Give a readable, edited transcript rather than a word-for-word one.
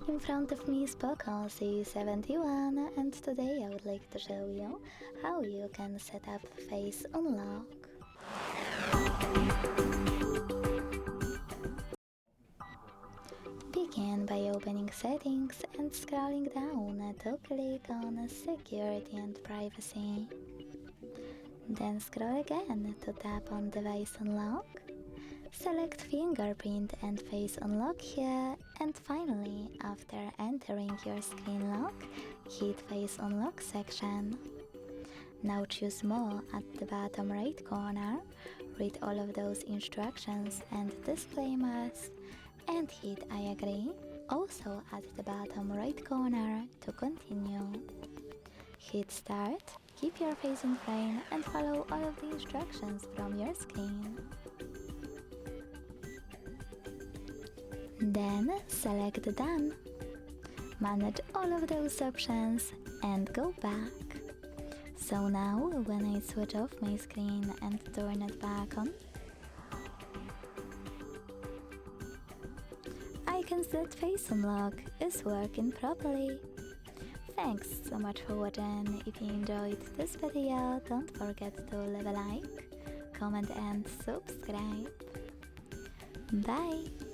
In front of me is POCO C71 and today I would like to show you how you can set up face unlock. Begin by opening settings and scrolling down to click on security and privacy. Then scroll again to tap on device unlock. Select fingerprint and face unlock here, and finally, after entering your screen lock, hit face unlock section. Now choose more at the bottom right corner, read all of those instructions and disclaimers, and hit I agree, also at the bottom right corner to continue. Hit start, keep your face in frame and follow all of the instructions from your screen. Then select Done. Manage all of those options and go back. So now when I switch off my screen and turn it back on, I can see that face unlock is working properly. Thanks so much for watching. If you enjoyed this video, don't forget to leave a like, comment and subscribe. Bye!